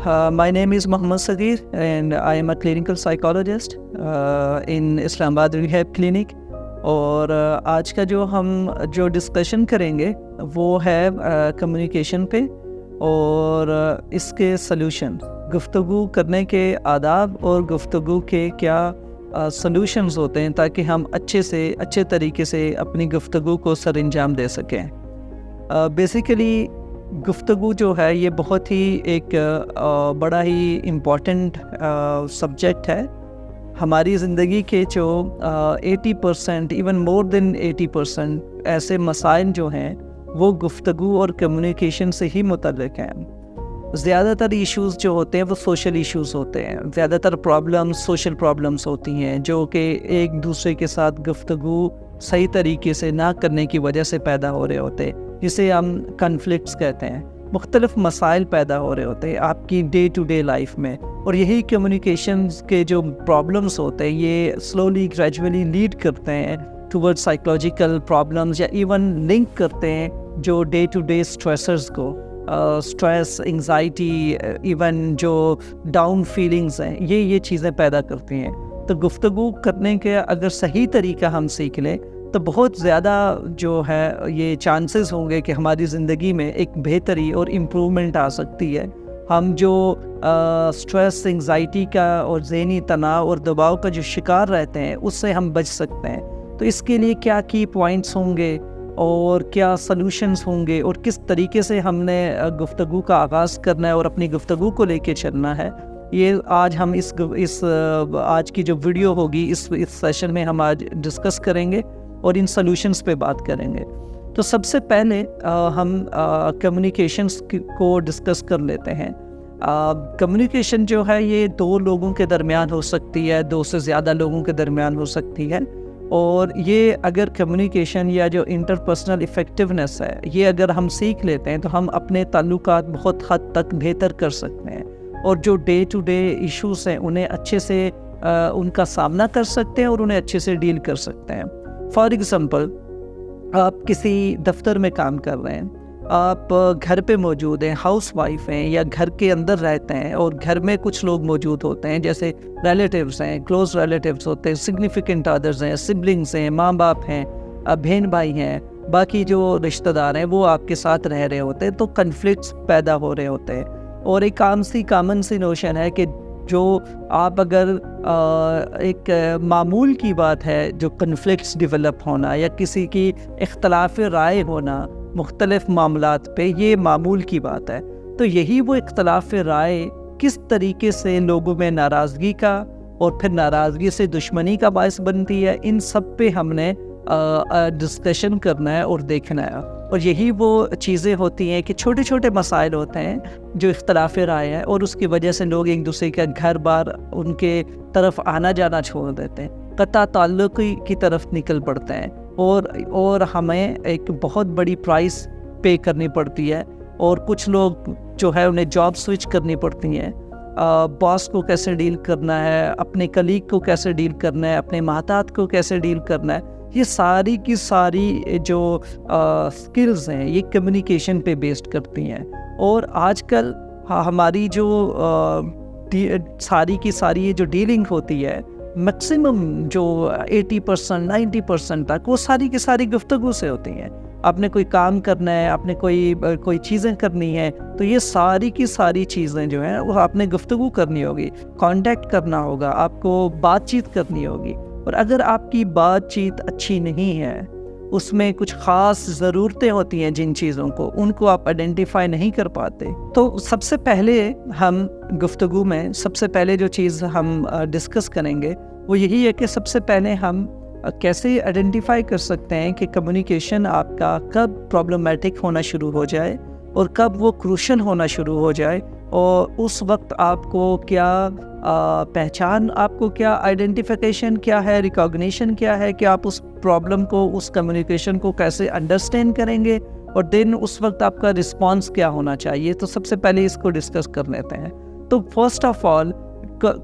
My name is Mohammad Sadir and I am a clinical psychologist in Islamabad Rehab Clinic. اور آج کا جو discussion کریں گے وہ ہے کمیونیکیشن پہ اور اس کے سلوشن، گفتگو کرنے کے آداب اور گفتگو کے کیا سلوشنز ہوتے ہیں تاکہ ہم اچھے طریقے سے اپنی گفتگو کو سر انجام دے سکیں۔ بیسیکلی گفتگو جو ہے یہ بہت ہی ایک بڑا ہی امپورٹنٹ سبجیکٹ ہے۔ ہماری زندگی کے جو 80% ایون مور دین 80% ایسے مسائل جو ہیں وہ گفتگو اور کمیونیکیشن سے ہی متعلق ہیں۔ زیادہ تر ایشوز جو ہوتے ہیں وہ سوشل ایشوز ہوتے ہیں، زیادہ تر پرابلمز سوشل پرابلمز ہوتی ہیں جو کہ ایک دوسرے کے ساتھ گفتگو صحیح طریقے سے نہ کرنے کی وجہ سے پیدا ہو رہے ہوتے ہیں، جسے ہم کنفلکٹس کہتے ہیں۔ مختلف مسائل پیدا ہو رہے ہوتے ہیں آپ کی ڈے ٹو ڈے لائف میں، اور یہی کمیونیکیشنز کے جو پرابلمز ہوتے ہیں یہ سلولی گریجولی لیڈ کرتے ہیں ٹورڈ سائیکولوجیکل پرابلمز، یا ایون لنک کرتے ہیں جو ڈے ٹو ڈے اسٹریسرز کو، اسٹریس، انگزائٹی، ایون جو ڈاؤن فیلنگز ہیں یہ چیزیں پیدا کرتی ہیں۔ تو گفتگو کرنے کے اگر صحیح طریقہ ہم سیکھ لیں تو بہت زیادہ جو ہے یہ چانسز ہوں گے کہ ہماری زندگی میں ایک بہتری اور امپرومنٹ آ سکتی ہے۔ ہم جو سٹریس، انگزائٹی کا اور ذہنی تناؤ اور دباؤ کا جو شکار رہتے ہیں اس سے ہم بچ سکتے ہیں۔ تو اس کے لیے کیا کی پوائنٹس ہوں گے اور کیا سلوشنز ہوں گے اور کس طریقے سے ہم نے گفتگو کا آغاز کرنا ہے اور اپنی گفتگو کو لے کے چلنا ہے، یہ آج ہم آج کی جو ویڈیو ہوگی اس سیشن میں ہم آج ڈسکس کریں گے اور ان سلوشنز پہ بات کریں گے۔ تو سب سے پہلے ہم کمیونیکیشنز کو ڈسکس کر لیتے ہیں۔ کمیونیکیشن جو ہے یہ دو لوگوں کے درمیان ہو سکتی ہے، دو سے زیادہ لوگوں کے درمیان ہو سکتی ہے، اور یہ اگر کمیونیکیشن یا جو انٹرپرسنل ایفیکٹونیس ہے یہ اگر ہم سیکھ لیتے ہیں تو ہم اپنے تعلقات بہت حد تک بہتر کر سکتے ہیں، اور جو ڈے ٹو ڈے ایشوز ہیں انہیں اچھے سے ان کا سامنا کر سکتے ہیں اور انہیں اچھے سے ڈیل کر سکتے ہیں۔ فار ایگزامپل، آپ کسی دفتر میں کام کر رہے ہیں، آپ گھر پہ موجود ہیں، ہاؤس وائف ہیں یا گھر کے اندر رہتے ہیں اور گھر میں کچھ لوگ موجود ہوتے ہیں جیسے ریلیٹیوز ہیں، کلوز ریلیٹیوز ہوتے ہیں، سگنیفیکنٹ ادرز ہیں، سبلنگز ہیں، ماں باپ ہیں، بہن بھائی ہیں، باقی جو رشتہ دار ہیں وہ آپ کے ساتھ رہ رہے ہوتے ہیں، تو کنفلکٹس پیدا ہو رہے ہوتے ہیں۔ اور ایک کامن سی نوشن ہے کہ جو آپ اگر ایک معمول کی بات ہے جو کنفلکٹس ڈیولپ ہونا یا کسی کی اختلاف رائے ہونا مختلف معاملات پہ، یہ معمول کی بات ہے۔ تو یہی وہ اختلاف رائے کس طریقے سے لوگوں میں ناراضگی کا اور پھر ناراضگی سے دشمنی کا باعث بنتی ہے، ان سب پہ ہم نے ڈسکشن کرنا ہے اور دیکھنا ہے۔ اور یہی وہ چیزیں ہوتی ہیں کہ چھوٹے چھوٹے مسائل ہوتے ہیں جو اختلاف رائے ہے، اور اس کی وجہ سے لوگ ایک دوسرے کا گھر بار ان کے طرف آنا جانا چھوڑ دیتے ہیں، قطع تعلق کی طرف نکل پڑتے ہیں، اور ہمیں ایک بہت بڑی پرائس پے کرنی پڑتی ہے، اور کچھ لوگ جو ہے انہیں جاب سوئچ کرنی پڑتی ہیں۔ باس کو کیسے ڈیل کرنا ہے، اپنے کلیگ کو کیسے ڈیل کرنا ہے، اپنے محتاط کو کیسے ڈیل کرنا ہے، یہ ساری کی ساری جو سکلز ہیں یہ کمیونیکیشن پہ بیسڈ کرتی ہیں۔ اور آج کل ہماری جو ساری کی ساری جو ڈیلنگ ہوتی ہے، میکسیمم جو 80% 90% تک وہ ساری کی ساری گفتگو سے ہوتی ہیں۔ آپ نے کوئی کام کرنا ہے، آپ نے کوئی چیزیں کرنی ہیں، تو یہ ساری کی ساری چیزیں جو ہیں وہ آپ نے گفتگو کرنی ہوگی، کانٹیکٹ کرنا ہوگا، آپ کو بات چیت کرنی ہوگی۔ اور اگر آپ کی بات چیت اچھی نہیں ہے، اس میں کچھ خاص ضرورتیں ہوتی ہیں جن چیزوں کو، ان کو آپ آئیڈینٹیفائی نہیں کر پاتے، تو سب سے پہلے ہم گفتگو میں سب سے پہلے جو چیز ہم ڈسکس کریں گے وہ یہی ہے کہ سب سے پہلے ہم کیسے آئیڈینٹیفائی کر سکتے ہیں کہ کمیونیکیشن آپ کا کب پرابلمیٹک ہونا شروع ہو جائے اور کب وہ کروشل ہونا شروع ہو جائے، اور اس وقت آپ کو کیا پہچان، آپ کو کیا آئیڈینٹیفیکیشن کیا ہے، ریکاگنیشن کیا ہے کہ آپ اس پرابلم کو، اس کمیونیکیشن کو کیسے انڈرسٹینڈ کریں گے، اور دین اس وقت آپ کا رسپانس کیا ہونا چاہیے۔ تو سب سے پہلے اس کو ڈسکس کر لیتے ہیں۔ تو فرسٹ آف آل،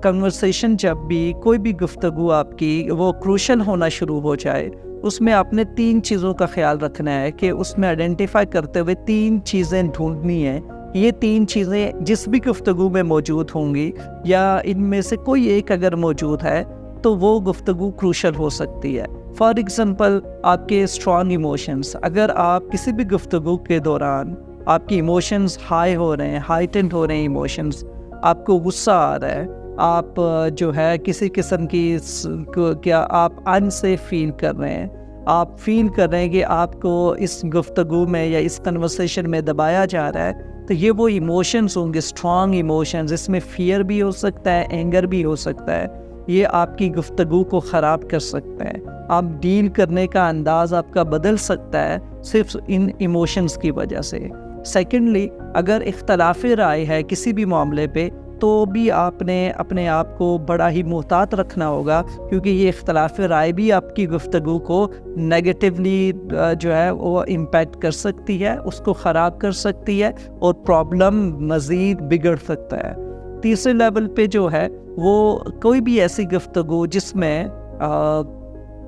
کنورسیشن جب بھی کوئی بھی گفتگو آپ کی وہ کروشل ہونا شروع ہو جائے، اس میں آپ نے 3 چیزوں کا خیال رکھنا ہے کہ اس میں آئیڈینٹیفائی کرتے ہوئے 3 چیزیں ڈھونڈنی ہیں یہ 3 چیزیں جس بھی گفتگو میں موجود ہوں گی یا ان میں سے کوئی ایک اگر موجود ہے تو وہ گفتگو کروشل ہو سکتی ہے. فار ایگزامپل آپ کے اسٹرانگ ایموشنز، اگر آپ کسی بھی گفتگو کے دوران آپ کی ایموشنز ہائی ہو رہے ہیں، ہائٹنڈ ہو رہے ہیں ایموشنز، آپ کو غصہ آ رہا ہے، آپ جو ہے کسی قسم کی کیا آپ انسیف فیل کر رہے ہیں، آپ فیل کر رہے ہیں کہ آپ کو اس گفتگو میں یا اس کنورسیشن میں دبایا جا رہا ہے، تو یہ وہ ایموشنز ہوں گے، اسٹرانگ ایموشنز. اس میں فیئر بھی ہو سکتا ہے، اینگر بھی ہو سکتا ہے. یہ آپ کی گفتگو کو خراب کر سکتا ہے. آپ ڈیل کرنے کا انداز آپ کا بدل سکتا ہے صرف ان ایموشنز کی وجہ سے. سیکنڈلی، اگر اختلاف رائے ہے کسی بھی معاملے پہ تو بھی آپ نے اپنے آپ کو بڑا ہی محتاط رکھنا ہوگا، کیونکہ یہ اختلاف رائے بھی آپ کی گفتگو کو نیگیٹیولی جو ہے وہ امپیکٹ کر سکتی ہے، اس کو خراب کر سکتی ہے اور پرابلم مزید بگڑ سکتا ہے. تیسرے لیول پہ جو ہے وہ کوئی بھی ایسی گفتگو جس میں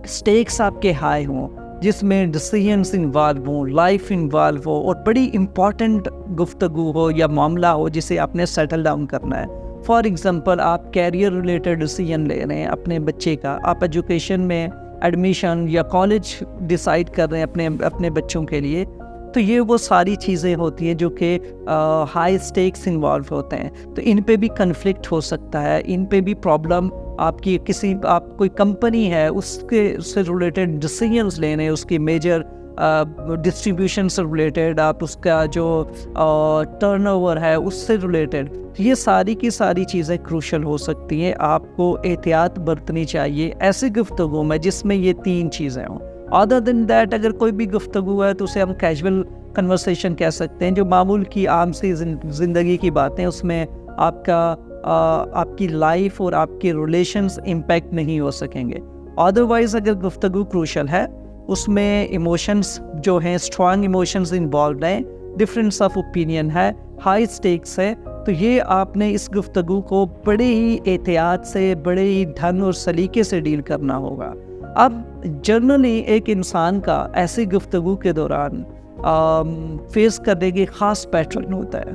سٹیکس آپ کے ہائی ہوں، جس میں ڈیسیژنس انوالو ہوں، لائف انوالو ہو اور بڑی امپورٹنٹ گفتگو ہو یا معاملہ ہو جسے آپ نے سیٹل ڈاؤن کرنا ہے. فار ایگزامپل آپ کیریئر ریلیٹڈ ڈیسیژن لے رہے ہیں اپنے بچے کا، آپ ایجوکیشن میں ایڈمیشن یا کالج ڈیسائیڈ کر رہے ہیں اپنے بچوں کے لیے، تو یہ وہ ساری چیزیں ہوتی ہیں جو کہ ہائی سٹیکس انوالو ہوتے ہیں. تو ان پہ بھی کنفلکٹ ہو سکتا ہے، ان پہ بھی پرابلم آپ کوئی کمپنی ہے اس سے ریلیٹڈ ڈیسیژنس لینے، اس کی میجر ڈسٹریبیوشن سے ریلیٹڈ، آپ اس کا جو ٹرن اوور ہے اس سے ریلیٹڈ، یہ ساری کی ساری چیزیں کروشل ہو سکتی ہیں. آپ کو احتیاط برتنی چاہیے ایسی گفتگو میں جس میں یہ 3 چیزیں ہوں. ادر دین دیٹ اگر کوئی بھی گفتگو ہے تو اسے ہم کیجول کنورسیشن کہہ سکتے ہیں، جو معمول کی عام سی زندگی کی باتیں، اس میں آپ کی لائف اور آپ کے ریلیشنز امپیکٹ نہیں ہو سکیں گے. ادروائز اگر گفتگو کروشل ہے، اس میں ایموشنز جو ہیں اسٹرانگ ایموشنز انوالوڈ ہیں، ڈفرینس آف اوپینین ہے، ہائی سٹیکس ہے، تو یہ آپ نے اس گفتگو کو بڑے ہی احتیاط سے، بڑے ہی ڈھنگ اور سلیقے سے ڈیل کرنا ہوگا. اب جنرلی ایک انسان کا ایسی گفتگو کے دوران فیس کرنے کی خاص پیٹرن ہوتا ہے،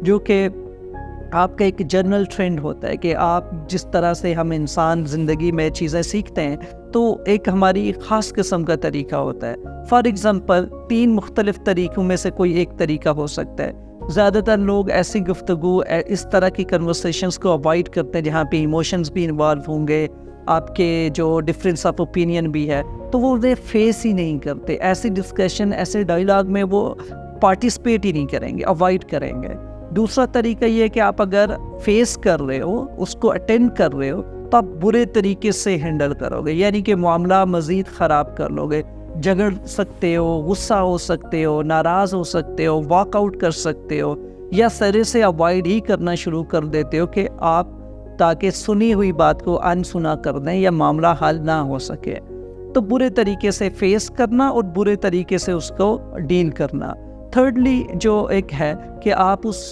جو کہ آپ کا ایک جنرل ٹرینڈ ہوتا ہے کہ آپ جس طرح سے ہم انسان زندگی میں چیزیں سیکھتے ہیں تو ایک ہماری خاص قسم کا طریقہ ہوتا ہے. فار ایگزامپل 3 مختلف طریقوں میں سے کوئی ایک طریقہ ہو سکتا ہے. زیادہ تر لوگ ایسی گفتگو، اس طرح کی کنورسیشنز کو اوائڈ کرتے ہیں جہاں پہ ایموشنز بھی انوالو ہوں گے، آپ کے جو ڈفرینس آف اوپینین بھی ہے، تو وہ انہیں فیس ہی نہیں کرتے. ایسی ڈسکشن، ایسے ڈائیلاگ میں وہ پارٹیسپیٹ ہی نہیں کریں گے، اوائڈ کریں گے. دوسرا طریقہ یہ ہے کہ آپ اگر فیس کر رہے ہو، اس کو اٹینڈ کر رہے ہو، تو آپ برے طریقے سے ہینڈل کرو گے، یعنی کہ معاملہ مزید خراب کر لو گے، جھگڑ سکتے ہو، غصہ ہو سکتے ہو، ناراض ہو سکتے ہو، واک آؤٹ کر سکتے ہو، یا سرے سے اوائڈ ہی کرنا شروع کر دیتے ہو کہ آپ تاکہ سنی ہوئی بات کو انسنا کر دیں یا معاملہ حل نہ ہو سکے. تو برے طریقے سے فیس کرنا اور برے طریقے سے اس کو ڈیل کرنا. تھرڈلی جو ایک ہے کہ آپ اس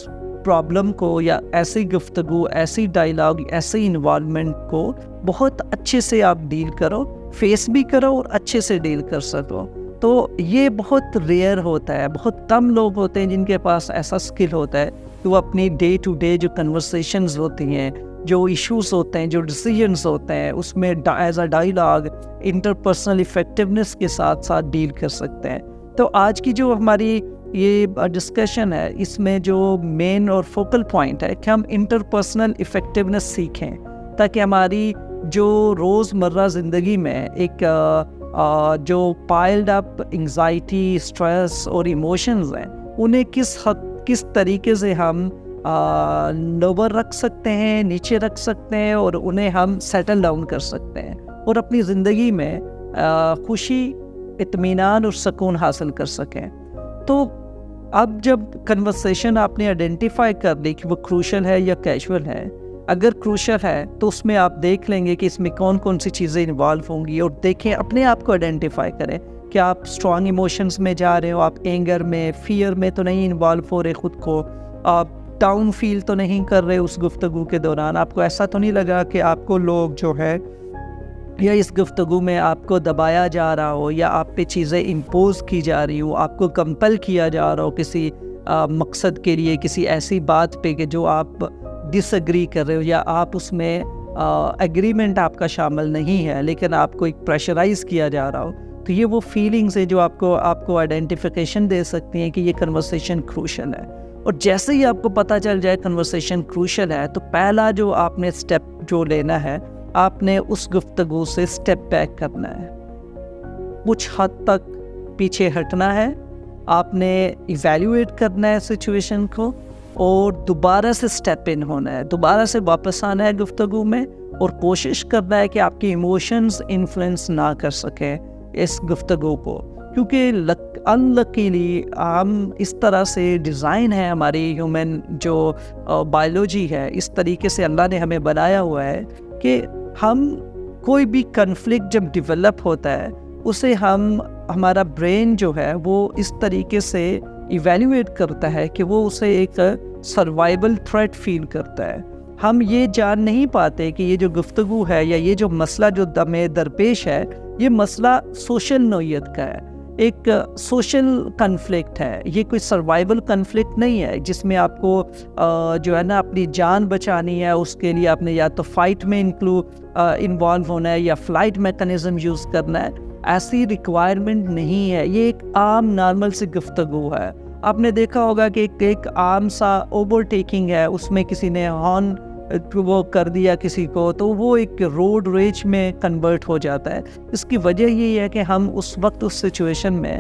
پرابلم کو یا ایسی گفتگو، ایسی ڈائیلاگ، ایسی انوالومنٹ کو بہت اچھے سے آپ ڈیل کرو، فیس بھی کرو اور اچھے سے ڈیل کر سکو. تو یہ بہت ریئر ہوتا ہے، بہت کم لوگ ہوتے ہیں جن کے پاس ایسا اسکل ہوتا ہے کہ وہ اپنی ڈے ٹو ڈے جو کنورسیشنز ہوتی ہیں، جو ایشوز ہوتے ہیں، جو ڈیسیژنز ہوتے ہیں، اس میں as a dialogue interpersonal effectiveness کے ساتھ ساتھ ڈیل کر سکتے ہیں. تو آج کی جو ہماری یہ ڈسکشن ہے، اس میں جو مین اور فوکل پوائنٹ ہے کہ ہم انٹرپرسنل افیکٹونیس سیکھیں، تاکہ ہماری جو روز مرہ زندگی میں ایک جو پائلڈ اپ انگزائٹی، اسٹریس اور ایموشنز ہیں، انہیں کس طریقے سے ہم لوور رکھ سکتے ہیں، نیچے رکھ سکتے ہیں، اور انہیں ہم سیٹل ڈاؤن کر سکتے ہیں اور اپنی زندگی میں خوشی، اطمینان اور سکون حاصل کر سکیں. تو اب جب کنورسیشن آپ نے آئیڈینٹیفائی کر لی کہ وہ کروشل ہے یا کیجول ہے، اگر کروشل ہے تو اس میں آپ دیکھ لیں گے کہ اس میں کون کون سی چیزیں انوالو ہوں گی، اور دیکھیں اپنے آپ کو آئیڈینٹیفائی کریں کہ آپ اسٹرانگ ایموشنز میں جا رہے ہو، آپ اینگر میں، فیئر میں تو نہیں انوالو ہو رہے خود کو، آپ ڈاؤن فیل تو نہیں کر رہے اس گفتگو کے دوران، آپ کو ایسا تو نہیں لگا کہ آپ کو لوگ جو ہے یا اس گفتگو میں آپ کو دبایا جا رہا ہو یا آپ پہ چیزیں امپوز کی جا رہی ہو، آپ کو کمپل کیا جا رہا ہو کسی مقصد کے لیے، کسی ایسی بات پہ کہ جو آپ ڈس ایگری کر رہے ہو یا آپ اس میں ایگریمنٹ آپ کا شامل نہیں ہے لیکن آپ کو ایک پریشرائز کیا جا رہا ہو، تو یہ وہ فیلنگز ہیں جو آپ کو آئیڈینٹیفیکیشن دے سکتی ہیں کہ یہ کنورسیشن کروشل ہے. اور جیسے ہی آپ کو پتہ چل جائے کنورسیشن کروشل ہے، تو پہلا جو آپ نے سٹیپ جو لینا ہے، آپ نے اس گفتگو سے سٹیپ بیک کرنا ہے، کچھ حد تک پیچھے ہٹنا ہے، آپ نے ایویلیویٹ کرنا ہے سچویشن کو اور دوبارہ سے سٹیپ ان ہونا ہے، دوبارہ سے واپس آنا ہے گفتگو میں اور کوشش کرنا ہے کہ آپ کی ایموشنز انفلوئنس نہ کر سکیں اس گفتگو کو. کیونکہ انلکیلی ہم اس طرح سے ڈیزائن ہے، ہماری ہیومن جو بائیولوجی ہے، اس طریقے سے اللہ نے ہمیں بنایا ہوا ہے کہ ہم کوئی بھی کنفلکٹ جب ڈیولپ ہوتا ہے اسے ہمارا برین جو ہے وہ اس طریقے سے ایویلیویٹ کرتا ہے کہ وہ اسے ایک سروائیول تھریٹ فیل کرتا ہے. ہم یہ جان نہیں پاتے کہ یہ جو گفتگو ہے یا یہ جو مسئلہ جو درپیش ہے، یہ مسئلہ سوشل نوعیت کا ہے، ایک سوشل کنفلکٹ ہے، یہ کوئی سروائیول کنفلکٹ نہیں ہے جس میں آپ کو جو ہے نا اپنی جان بچانی ہے. اس کے لیے آپ نے یا تو فائٹ میں انوالو ہونا ہے یا فلائٹ میکانزم یوز کرنا ہے. ایسی ریکوائرمنٹ نہیں ہے، یہ ایک عام نارمل سی گفتگو ہے. آپ نے دیکھا ہوگا کہ ایک عام سا اوور ٹیکنگ ہے، اس میں کسی نے ہارن وہ کر دیا کسی کو تو وہ ایک روڈ ریج میں کنورٹ ہو جاتا ہے. اس کی وجہ یہی ہے کہ ہم اس وقت اس سچویشن میں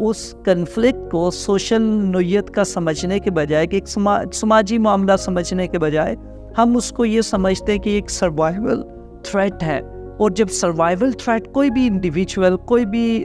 اس کنفلکٹ کو سوشل نوعیت کا سمجھنے کے بجائے کہ ایک سماجی معاملہ سمجھنے کے بجائے ہم اس کو یہ سمجھتے ہیں کہ ایک سروائیول تھریٹ ہے. اور جب سروائیول تھریٹ کوئی بھی انڈیویجول، کوئی بھی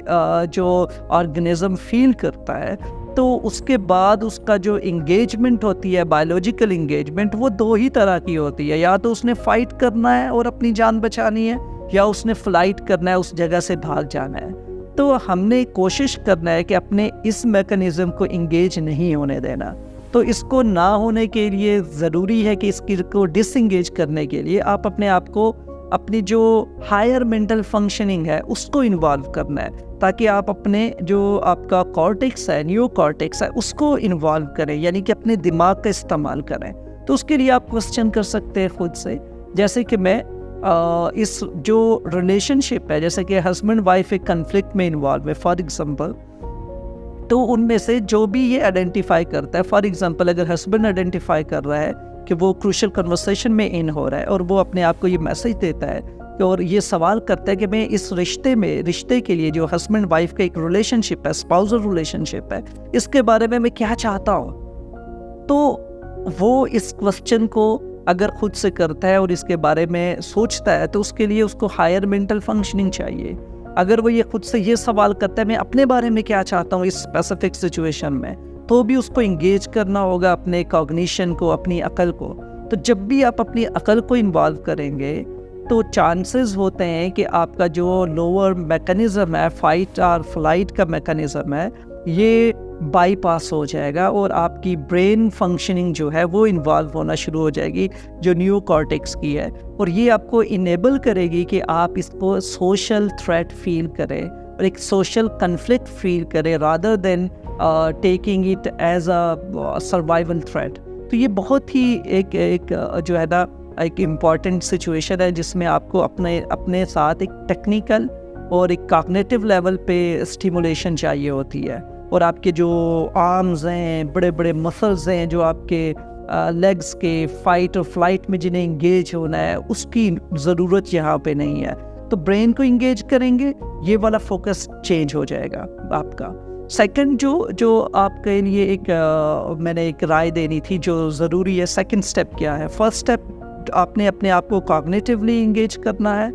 جو آرگنزم فیل کرتا ہے تو اس کے بعد اس کا جو انگیجمنٹ ہوتی ہے، بایولوجیکل انگیجمنٹ، وہ دو ہی طرح کی ہوتی ہے. یا تو اس نے فائٹ کرنا ہے اور اپنی جان بچانی ہے، یا اس نے فلائٹ کرنا ہے، اس جگہ سے بھاگ جانا ہے. تو ہم نے کوشش کرنا ہے کہ اپنے اس میکانزم کو انگیج نہیں ہونے دینا. تو اس کو نہ ہونے کے لیے ضروری ہے کہ اس کو ڈس انگیج کرنے کے لیے آپ اپنے آپ کو اپنی جو ہائر مینٹل فنکشننگ ہے اس کو انوالو کرنا ہے، تاکہ آپ اپنے جو آپ کا کارٹیکس ہے، نیو کارٹیکس ہے، اس کو انوالو کریں، یعنی کہ اپنے دماغ کا استعمال کریں. تو اس کے لیے آپ کوسچن کر سکتے ہیں خود سے، جیسے کہ میں اس جو ریلیشن شپ ہے، جیسے کہ ہسبینڈ وائف ایک کنفلکٹ میں انوالو ہے فار ایگزامپل، تو ان میں سے جو بھی یہ آئیڈینٹیفائی کرتا ہے، فار ایگزامپل اگر ہسبینڈ آئیڈینٹیفائی کر رہا ہے کہ وہ کروشل کنورسیشن میں ان ہو رہا ہے اور وہ اپنے آپ کو یہ میسج دیتا ہے اور یہ سوال کرتا ہے کہ میں اس رشتے کے لیے جو ہسبینڈ وائف کا ایک ریلیشن شپ ہے، اسپاؤزل ریلیشن شپ ہے، اس کے بارے میں کیا چاہتا ہوں. تو وہ اس کوسچن کو اگر خود سے کرتا ہے اور اس کے بارے میں سوچتا ہے تو اس کے لیے اس کو ہائر مینٹل فنکشننگ چاہیے. اگر وہ یہ خود سے یہ سوال کرتا ہے میں اپنے بارے میں کیا چاہتا ہوں اس اسپیسیفک سچویشن میں، تو بھی اس کو انگیج کرنا ہوگا اپنے کوگنیشن کو، اپنی عقل کو. تو جب بھی آپ اپنی عقل کو انوالو کریں گے تو چانسز ہوتے ہیں کہ آپ کا جو لوور میکانزم ہے، فائٹ اور فلائٹ کا میکانزم ہے، یہ بائی پاس ہو جائے گا اور آپ کی برین فنکشننگ جو ہے وہ انوالو ہونا شروع ہو جائے گی جو نیو کارٹیکس کی ہے. اور یہ آپ کو انیبل کرے گی کہ آپ اس کو سوشل تھریٹ فیل کریں اور ایک سوشل کنفلکٹ فیل کریں rather than taking it as a survival threat. تو یہ بہت ہی ایک جو ہے نا ایک امپورٹنٹ سچویشن ہے جس میں آپ کو اپنے ساتھ ایک ٹیکنیکل اور ایک کاگنیٹیو لیول پہ اسٹیمولیشن چاہیے ہوتی ہے. اور آپ کے جو آرمز ہیں، بڑے بڑے مسلز ہیں جو آپ کے لیگز کے فائٹ اور فلائٹ میں جنہیں انگیج ہونا ہے، اس کی ضرورت یہاں پہ نہیں ہے. تو برین کو انگیج کریں گے، یہ والا فوکس چینج ہو جائے گا آپ کا. سیکنڈ جو آپ کے لیے میں نے ایک رائے دینی تھی جو ضروری ہے، سیکنڈ سٹیپ کیا ہے؟ فرسٹ سٹیپ آپ نے اپنے آپ کو کاگنیٹیولی انگیج کرنا ہے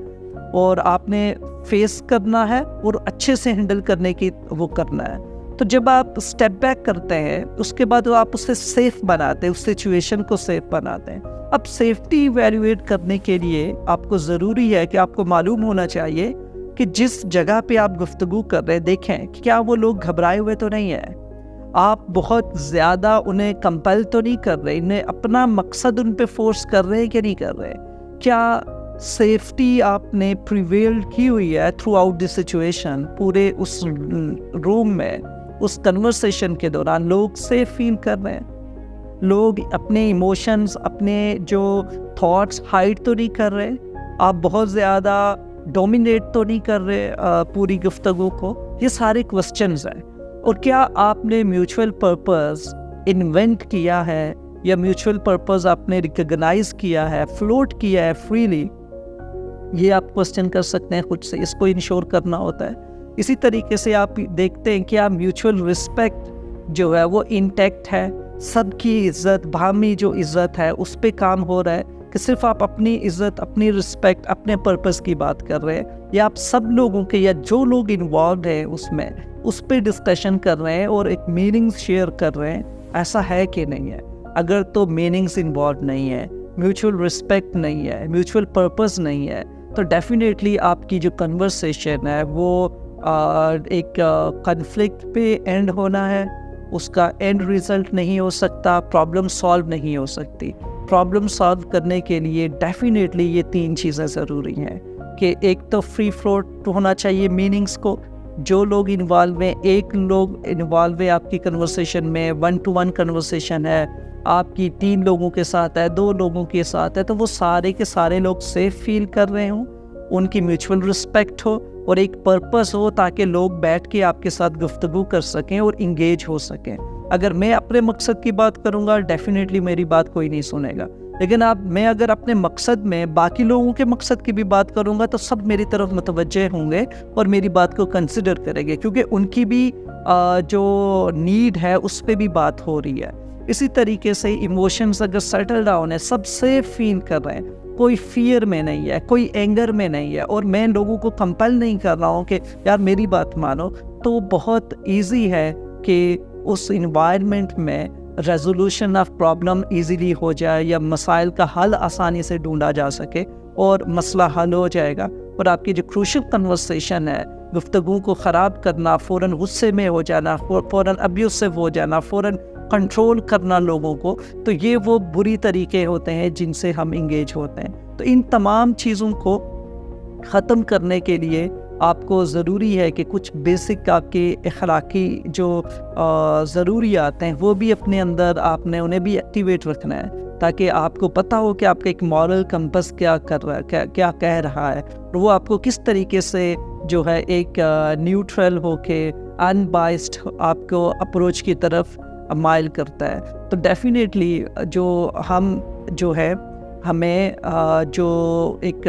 اور آپ نے فیس کرنا ہے اور اچھے سے ہینڈل کرنے کی وہ کرنا ہے. تو جب آپ اسٹیپ بیک کرتے ہیں اس کے بعد آپ اسے سیف بناتے ہیں، اس سچویشن کو سیف بناتے ہیں. اب سیفٹی ایویلیویٹ کرنے کے لیے آپ کو ضروری ہے کہ آپ کو معلوم ہونا چاہیے کہ جس جگہ پہ آپ گفتگو کر رہے ہیں، دیکھیں کہ کیا وہ لوگ گھبرائے ہوئے تو نہیں ہیں، آپ بہت زیادہ انہیں کمپل تو نہیں کر رہے، انہیں اپنا مقصد ان پہ فورس کر رہے ہیں کہ نہیں کر رہے، کیا سیفٹی آپ نے پریویل کی ہوئی ہے تھرو آؤٹ دی سچویشن، پورے اس روم میں، اس کنورسیشن کے دوران لوگ سیف فیل کر رہے ہیں، لوگ اپنے ایموشنز، اپنے جو تھاٹس ہائڈ تو نہیں کر رہے، آپ بہت زیادہ ڈومینیٹ تو نہیں کر رہے پوری گفتگو کو. یہ سارے کوسچنز ہیں. اور کیا آپ نے میوچول پرپز انوینٹ کیا ہے یا میوچول پرپز آپ نے ریکگنائز کیا ہے، فلوٹ کیا ہے فریلی؟ یہ آپ کوسچن کر سکتے ہیں خود سے، اس کو انشور کرنا ہوتا ہے. اسی طریقے سے آپ دیکھتے ہیں کہ آپ میوچول رسپیکٹ جو ہے وہ انٹیکٹ ہے، سب کی عزت، باہمی جو عزت ہے اس پہ کام ہو رہا ہے کہ صرف آپ اپنی عزت، اپنی رسپیکٹ، اپنے پرپس کی بات کر رہے ہیں، یا آپ سب لوگوں کے یا جو لوگ انوالوڈ ہیں اس پہ ڈسکشن کر رہے ہیں اور ایک میننگز شیئر کر رہے ہیں. ایسا ہے کہ نہیں ہے؟ اگر تو میننگز انوالوڈ نہیں ہے، میوچول رسپیکٹ نہیں ہے، میوچول پرپس نہیں ہے، تو ڈیفینیٹلی آپ کی جو کنورسیشن ہے وہ ایک کنفلکٹ پہ اینڈ ہونا ہے. اس کا اینڈ ریزلٹ نہیں ہو سکتا، پرابلم سالو نہیں ہو سکتی. پرابلم سالو کرنے کے لیے ڈیفینیٹلی یہ 3 چیزیں ضروری ہیں کہ ایک تو فری فلوٹ ہونا چاہیے میننگز کو، جو لوگ انوالو ہیں، ایک لوگ انوالو ہے آپ کی کنورسیشن میں، 1 to 1 کنورسیشن ہے آپ کی، 3 لوگوں کے ساتھ ہے، 2 لوگوں کے ساتھ ہے، تو وہ سارے کے سارے لوگ سیف فیل کر رہے ہوں، ان کی میوچول رسپیکٹ ہو اور ایک پرپس ہو تاکہ لوگ بیٹھ کے آپ کے ساتھ گفتگو کر سکیں اور انگیج ہو سکیں. اگر میں اپنے مقصد کی بات کروں گا ڈیفینیٹلی میری بات کوئی نہیں سنے گا، لیکن میں اگر اپنے مقصد میں باقی لوگوں کے مقصد کی بھی بات کروں گا تو سب میری طرف متوجہ ہوں گے اور میری بات کو کنسیڈر کریں گے، کیونکہ ان کی بھی جو نیڈ ہے اس پہ بھی بات ہو رہی ہے. اسی طریقے سے ایموشنز اگر سیٹل ڈاؤن ہے، سب سیف فیل کر رہے ہیں، کوئی فیئر میں نہیں ہے، کوئی اینگر میں نہیں ہے، اور میں لوگوں کو کمپل نہیں کر رہا ہوں کہ یار میری بات مانو، تو بہت ایزی ہے کہ اس انوائرمنٹ میں ریزولوشن آف پرابلم ایزیلی ہو جائے یا مسائل کا حل آسانی سے ڈھونڈا جا سکے اور مسئلہ حل ہو جائے گا. اور آپ کی جو کروشل کنورسیشن ہے، گفتگو کو خراب کرنا، فوراً غصے میں ہو جانا، فوراً ابیوسو ہو جانا، فوراً کنٹرول کرنا لوگوں کو، تو یہ وہ بری طریقے ہوتے ہیں جن سے ہم انگیج ہوتے ہیں. تو ان تمام چیزوں کو ختم کرنے کے لیے آپ کو ضروری ہے کہ کچھ بیسک آپ کے اخلاقی جو ضروریات ہیں وہ بھی اپنے اندر آپ نے انہیں بھی ایکٹیویٹ رکھنا ہے، تاکہ آپ کو پتہ ہو کہ آپ کا ایک مورل کمپس کیا کر رہا ہے، کیا کہہ رہا ہے، اور وہ آپ کو کس طریقے سے جو ہے ایک نیوٹرل ہو کے ان بائسڈ آپ کو اپروچ کی طرف مائل کرتا ہے. تو ڈیفینیٹلی ہمیں جو ایک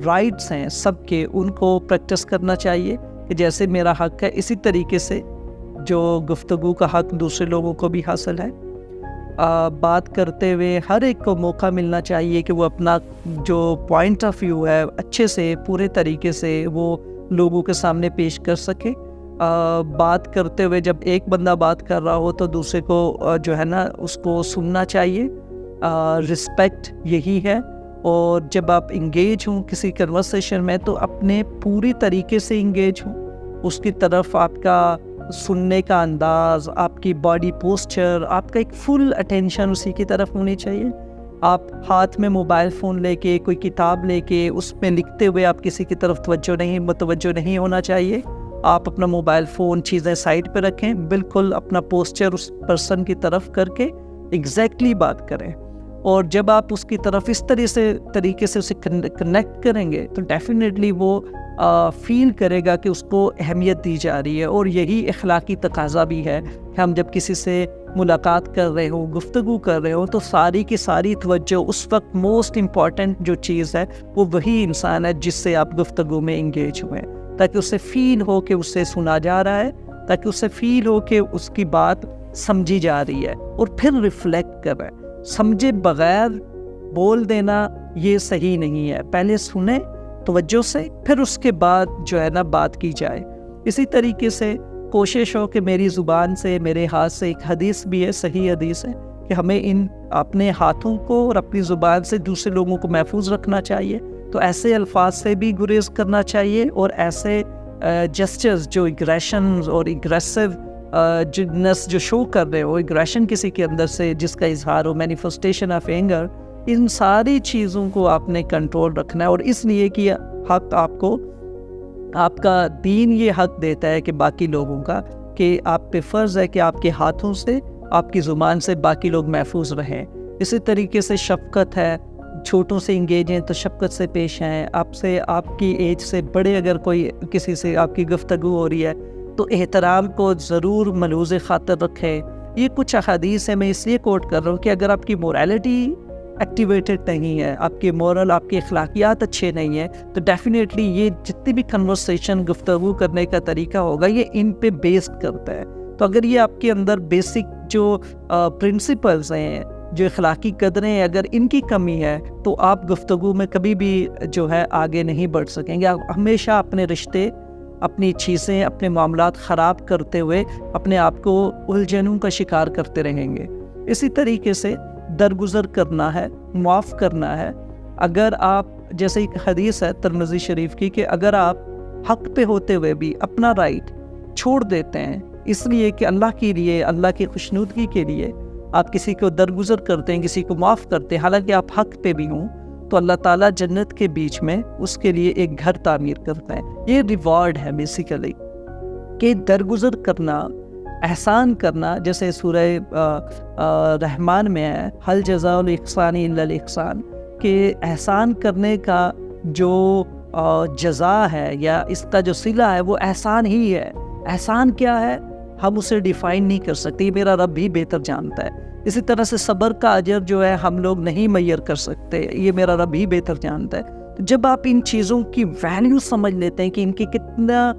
رائٹس ہیں سب کے، ان کو پریکٹس کرنا چاہیے کہ جیسے میرا حق ہے اسی طریقے سے جو گفتگو کا حق دوسرے لوگوں کو بھی حاصل ہے. بات کرتے ہوئے ہر ایک کو موقع ملنا چاہیے کہ وہ اپنا جو پوائنٹ آف ویو ہے اچھے سے پورے طریقے سے وہ لوگوں کے سامنے پیش کر سکے. بات کرتے ہوئے جب ایک بندہ بات کر رہا ہو تو دوسرے کو جو ہے نا اس کو سننا چاہیے. رسپیکٹ یہی ہے. اور جب آپ انگیج ہوں کسی کنورسیشن میں تو اپنے پوری طریقے سے انگیج ہوں، اس کی طرف آپ کا سننے کا انداز، آپ کی باڈی پوسچر، آپ کا ایک فل اٹینشن اسی کی طرف ہونی چاہیے. آپ ہاتھ میں موبائل فون لے کے، کوئی کتاب لے کے اس میں لکھتے ہوئے آپ کسی کی طرف متوجہ نہیں ہونا چاہیے. آپ اپنا موبائل فون چیزیں سائڈ پہ رکھیں، بالکل اپنا پوسچر اس پرسن کی طرف کر کے ایگزیکٹلی بات کریں. اور جب آپ اس کی طرف اس طریقے سے اسے کنیکٹ کریں گے تو ڈیفینیٹلی وہ فیل کرے گا کہ اس کو اہمیت دی جا رہی ہے. اور یہی اخلاقی تقاضا بھی ہے کہ ہم جب کسی سے ملاقات کر رہے ہوں، گفتگو کر رہے ہوں، تو ساری کی ساری توجہ اس وقت موسٹ امپورٹنٹ جو چیز ہے وہ وہی انسان ہے جس سے آپ گفتگو میں انگیج ہوئے، تاکہ اسے فیل ہو کہ اسے سنا جا رہا ہے، تاکہ اسے فیل ہو کہ اس کی بات سمجھی جا رہی ہے، اور پھر ریفلیکٹ کر رہے ہیں. سمجھے بغیر بول دینا یہ صحیح نہیں ہے. پہلے سنیں توجہ سے، پھر اس کے بعد جو ہے نا بات کی جائے. اسی طریقے سے کوشش ہو کہ میری زبان سے، میرے ہاتھ سے، ایک حدیث بھی ہے، صحیح حدیث ہے کہ ہمیں اپنے ہاتھوں کو اور اپنی زبان سے دوسرے لوگوں کو محفوظ رکھنا چاہیے. تو ایسے الفاظ سے بھی گریز کرنا چاہیے، اور ایسے جسچرز جو اگریشنز اور اگریسو جنس جو شو کر رہے ہو، اگریشن کسی کے اندر سے جس کا اظہار ہو، مینیفیسٹیشن آف اینگر، ان ساری چیزوں کو آپ نے کنٹرول رکھنا ہے. اور اس لیے کہ حق آپ کا دین یہ حق دیتا ہے کہ باقی لوگوں کا، کہ آپ پہ فرض ہے کہ آپ کے ہاتھوں سے، آپ کی زبان سے باقی لوگ محفوظ رہیں۔ اسی طریقے سے شفقت ہے، چھوٹوں سے انگیج ہیں تو شفقت سے پیش آئیں۔ آپ سے، آپ کی ایج سے بڑے اگر کوئی کسی سے آپ کی گفتگو ہو رہی ہے تو احترام کو ضرور ملحوظ خاطر رکھیں۔ یہ کچھ احادیث ہیں، میں اس لیے کوٹ کر رہا ہوں کہ اگر آپ کی مورالٹی ایکٹیویٹڈ نہیں ہے، آپ کے مورل، آپ کے اخلاقیات اچھے نہیں ہیں، تو ڈیفینیٹلی یہ جتنی بھی کنورسیشن، گفتگو کرنے کا طریقہ ہوگا، یہ ان پہ بیسڈ کرتا ہے۔ تو اگر یہ آپ کے اندر بیسک جو پرنسپلز ہیں، جو اخلاقی قدریں ہیں، اگر ان کی کمی ہے تو آپ گفتگو میں کبھی بھی جو ہے آگے نہیں بڑھ سکیں گے۔ آپ ہمیشہ اپنے رشتے، اپنی چیزیں، اپنے معاملات خراب کرتے ہوئے اپنے آپ کو الجھنوں کا شکار کرتے رہیں گے۔ اسی طریقے سے درگزر کرنا ہے، معاف کرنا ہے۔ اگر آپ، جیسے ایک حدیث ہے ترمذی شریف کی، کہ اگر آپ حق پہ ہوتے ہوئے بھی اپنا رائٹ چھوڑ دیتے ہیں اس لیے کہ اللہ کے لیے، اللہ کی خوشنودگی کے لیے آپ کسی کو درگزر کرتے ہیں، کسی کو معاف کرتے ہیں، حالانکہ آپ حق پہ بھی ہوں، تو اللہ تعالیٰ جنت کے بیچ میں اس کے لیے ایک گھر تعمیر کرتا ہے۔ یہ ریوارڈ ہے بیسیکلی، کہ درگزر کرنا، احسان کرنا، جیسے سورہ رحمان میں ہے، حل جزاء الاحسان الا الاحسان، کہ احسان کرنے کا جو جزا ہے یا اس کا جو صلہ ہے وہ احسان ہی ہے۔ احسان کیا ہے ہم اسے ڈیفائن نہیں کر سکتے، یہ میرا رب بھی بہتر جانتا ہے۔ اسی طرح سے صبر کا اجر جو ہے ہم لوگ نہیں میسر کر سکتے، یہ میرا رب ہی بہتر جانتا ہے۔ جب آپ ان چیزوں کی ویلیو سمجھ لیتے ہیں کہ ان کی کتنا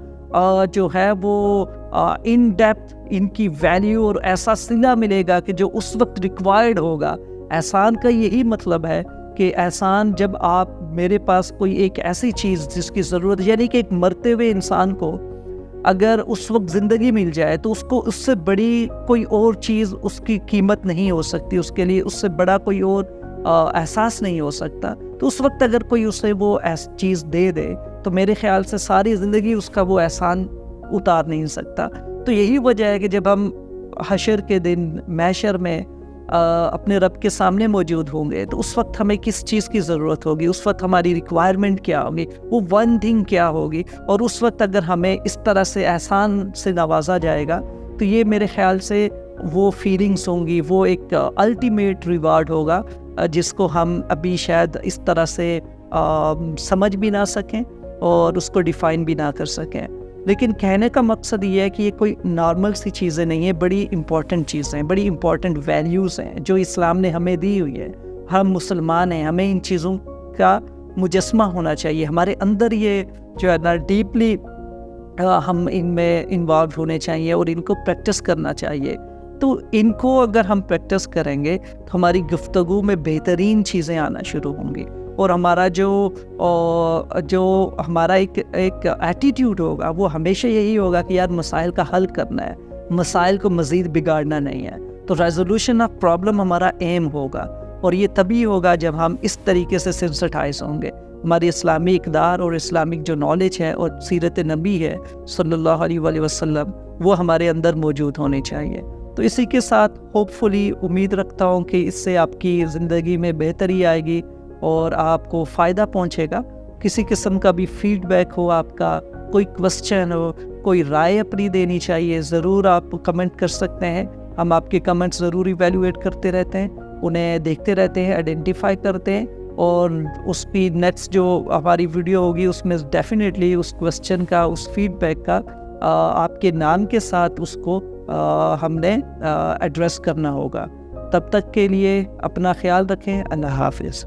جو ہے وہ ان ڈیپتھ ان کی ویلیو اور ایسا صلہ ملے گا کہ جو اس وقت ریکوائرڈ ہوگا۔ احسان کا یہی مطلب ہے کہ احسان، جب آپ، میرے پاس کوئی ایک ایسی چیز جس کی ضرورت، یعنی کہ ایک مرتے ہوئے انسان کو اگر اس وقت زندگی مل جائے تو اس کو اس سے بڑی کوئی اور چیز اس کی قیمت نہیں ہو سکتی، اس کے لیے اس سے بڑا کوئی اور احساس نہیں ہو سکتا۔ تو اس وقت اگر کوئی اسے وہ چیز دے دے تو میرے خیال سے ساری زندگی اس کا وہ احسان اتار نہیں سکتا۔ تو یہی وجہ ہے کہ جب ہم حشر کے دن محشر میں اپنے رب کے سامنے موجود ہوں گے تو اس وقت ہمیں کس چیز کی ضرورت ہوگی، اس وقت ہماری ریکوائرمنٹ کیا ہوگی، وہ ون تھنگ کیا ہوگی، اور اس وقت اگر ہمیں اس طرح سے احسان سے نوازا جائے گا تو یہ میرے خیال سے وہ فیلنگس ہوں گی، وہ ایک الٹیمیٹ ریوارڈ ہوگا جس کو ہم ابھی شاید اس طرح سے سمجھ بھی نہ سکیں اور اس کو ڈیفائن بھی نہ کر سکیں۔ لیکن کہنے کا مقصد یہ ہے کہ یہ کوئی نارمل سی چیزیں نہیں ہیں، بڑی امپورٹنٹ چیزیں ہیں، بڑی امپورٹنٹ ویلیوز ہیں جو اسلام نے ہمیں دی ہوئی ہے۔ ہم مسلمان ہیں، ہمیں ان چیزوں کا مجسمہ ہونا چاہیے، ہمارے اندر یہ جو ہے نا ڈیپلی ہم ان میں انوالو ہونے چاہیے اور ان کو پریکٹس کرنا چاہیے۔ تو ان کو اگر ہم پریکٹس کریں گے تو ہماری گفتگو میں بہترین چیزیں آنا شروع ہوں گی، اور ہمارا جو ہمارا ایک ایٹیٹیوڈ ہوگا وہ ہمیشہ یہی ہوگا کہ یار مسائل کا حل کرنا ہے، مسائل کو مزید بگاڑنا نہیں ہے۔ تو ریزولوشن آف پرابلم ہمارا ایم ہوگا، اور یہ تبھی ہوگا جب ہم اس طریقے سے سینسٹائز ہوں گے۔ ہماری اسلامی اقدار اور اسلامک جو نالج ہے اور سیرت نبی ہے صلی اللہ علیہ وآلہ وسلم، وہ ہمارے اندر موجود ہونی چاہیے۔ تو اسی کے ساتھ ہوپ فلی امید رکھتا ہوں کہ اس سے آپ کی زندگی میں بہتری آئے گی اور آپ کو فائدہ پہنچے گا۔ کسی قسم کا بھی فیڈ بیک ہو، آپ کا کوئی کوسچن ہو، کوئی رائے اپنی دینی چاہیے، ضرور آپ کمنٹ کر سکتے ہیں۔ ہم آپ کے کمنٹ ضرور ایویلویٹ کرتے رہتے ہیں، انہیں دیکھتے رہتے ہیں، آئیڈینٹیفائی کرتے ہیں، اور اس کی نیکسٹ جو ہماری ویڈیو ہوگی اس میں ڈیفینیٹلی اس کوسچن کا، اس فیڈ بیک کا آپ کے نام کے ساتھ اس کو ہم نے ایڈریس کرنا ہوگا۔ تب تک کے لیے اپنا خیال رکھیں۔ اللہ حافظ۔